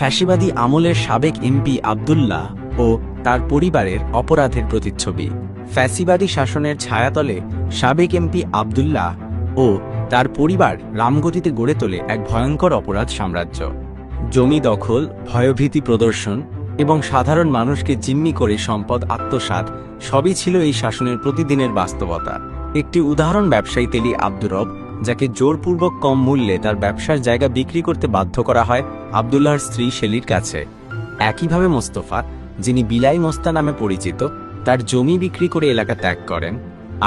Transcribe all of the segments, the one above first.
ফ্যাসিবাদী আমলের সাবেক এমপি আব্দুল্লাহ ও তার পরিবারের অপরাধের প্রতিচ্ছবি। ফ্যাসিবাদী শাসনের ছায়াতলে সাবেক এমপি আব্দুল্লাহ ও তার পরিবার রামগতিতে গড়ে তোলে এক ভয়ঙ্কর অপরাধ সাম্রাজ্য। জমি দখল, ভয়ভীতি প্রদর্শন এবং সাধারণ মানুষকে জিম্মি করে সম্পদ আত্মসাৎ সবই ছিল এই শাসনের প্রতিদিনের বাস্তবতা। একটি উদাহরণ ব্যবসায়ী তেলি আব্দুর রব, যাকে জোরপূর্বক কম মূল্যে তার ব্যবসার জায়গা বিক্রি করতে বাধ্য করা হয় আব্দুল্লাহর স্ত্রী শেলির কাছে। একইভাবে মোস্তফা, যিনি বিলাই মোস্তা নামে পরিচিত, তার জমি বিক্রি করে এলাকা ত্যাগ করেন।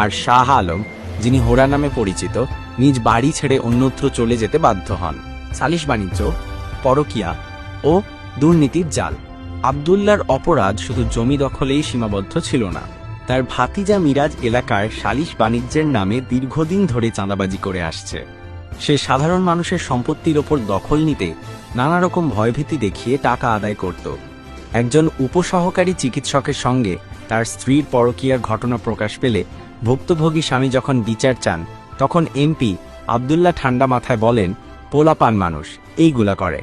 আর শাহ আলম, যিনি হোরা নামে পরিচিত, নিজ বাড়ি ছেড়ে অন্যত্র চলে যেতে বাধ্য হন। সালিশ বাণিজ্য, পরকীয়া ও দুর্নীতির জাল। আব্দুল্লাহর অপরাধ শুধু জমি দখলেই সীমাবদ্ধ ছিল না, তার ভাতিজা মিরাজ এলাকায় সালিশ বাণিজ্যের নামে দীর্ঘদিন ধরে চাঁদাবাজি করে আসছে। সে সাধারণ মানুষের সম্পত্তির ওপর দখল নিতে নানা রকম ভয়ভীতি দেখিয়ে টাকা আদায় করত। একজন উপসহকারী চিকিৎসকের সঙ্গে তার স্ত্রীর পরকীয়ার ঘটনা প্রকাশ পেলে ভুক্তভোগী স্বামী যখন বিচার চান, তখন এমপি আব্দুল্লাহ ঠান্ডা মাথায় বলেন, পোলাপান মানুষ এইগুলা করে।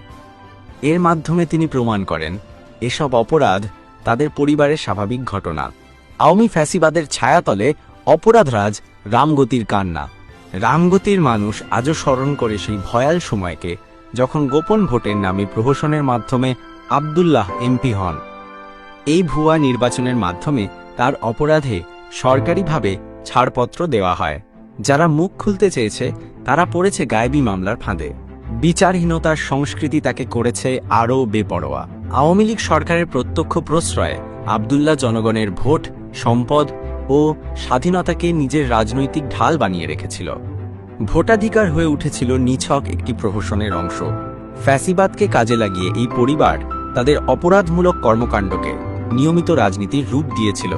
এর মাধ্যমে তিনি প্রমাণ করেন এসব অপরাধ তাদের পরিবারের স্বাভাবিক ঘটনা। আওয়ামী ফ্যাসিবাদের ছায়াতলে অপরাধরাজ রামগতির কান্না। রামগতির মানুষ আজও স্মরণ করে সেই ভয়াল সময়কে, যখন গোপন ভোটের নামে প্রহসনের মাধ্যমে আব্দুল্লাহ এমপি হন। এই ভুয়া নির্বাচনের মাধ্যমে তার অপরাধে সরকারিভাবে ছাড়পত্র দেওয়া হয়। যারা মুখ খুলতে চেয়েছে তারা পড়েছে গায়েবী মামলার ফাঁদে। বিচারহীনতার সংস্কৃতি তাকে করেছে আরও বেপরোয়া। আওয়ামী লীগ সরকারের প্রত্যক্ষ প্রশ্রয়ে আব্দুল্লাহ জনগণের ভোট, সম্পদ ও স্বাধীনতাকে নিজের রাজনৈতিক ঢাল বানিয়ে রেখেছিল। ভোটাধিকার হয়ে উঠেছিল নিছক একটি প্রহসনের অংশ। ফ্যাসিবাদকে কাজে লাগিয়ে এই পরিবার তাদের অপরাধমূলক কর্মকাণ্ডকে নিয়মিত রাজনীতির রূপ দিয়েছিল।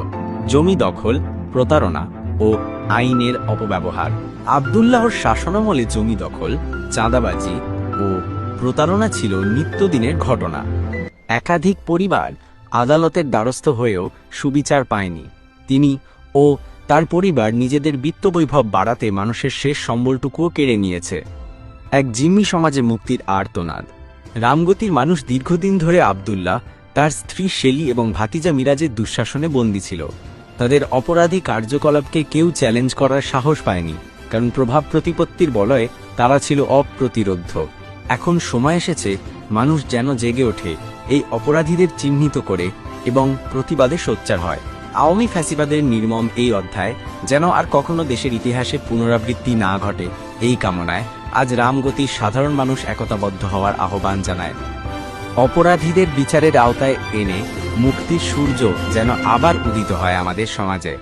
জমি দখল, প্রতারণা ও আইনের অপব্যবহার। আব্দুল্লাহর শাসনামলে জমি দখল, চাঁদাবাজি ও প্রতারণা ছিল নিত্যদিনের ঘটনা। একাধিক পরিবার আদালতের দ্বারস্থ হয়েও সুবিচার পায়নি। তিনি ও তার পরিবার নিজেদের বিত্তবৈভব বাড়াতে মানুষের শেষ সম্বলটুকুও কেড়ে নিয়েছে। এক জিম্মি সমাজে মুক্তির আর্তনাদ। রামগতির মানুষ দীর্ঘদিন ধরে আব্দুল্লাহ, তার স্ত্রী শেলি এবং ভাতিজা মিরাজের দুঃশাসনে বন্দী ছিল। তাদের অপরাধী কার্যকলাপকে কেউ চ্যালেঞ্জ করার সাহস পায়নি, কারণ প্রভাব প্রতিপত্তির বলয়ে তারা ছিল অপ্রতিরোধ্য। এখন সময় এসেছে মানুষ যেন জেগে ওঠে, এই অপরাধীদের চিহ্নিত করে এবং প্রতিবাদে সোচ্চার হয়। আওয়ামী ফ্যাসিবাদের নির্মম এই অধ্যায় যেন আর কখনো দেশের ইতিহাসে পুনরাবৃত্তি না ঘটে, এই কামনায় আজ রামগতির সাধারণ মানুষ একতাবদ্ধ হওয়ার আহ্বান জানায়। অপরাধীদের বিচারের আওতায় এনে মুক্তির সূর্য যেন আবার উদিত হয় আমাদের সমাজে।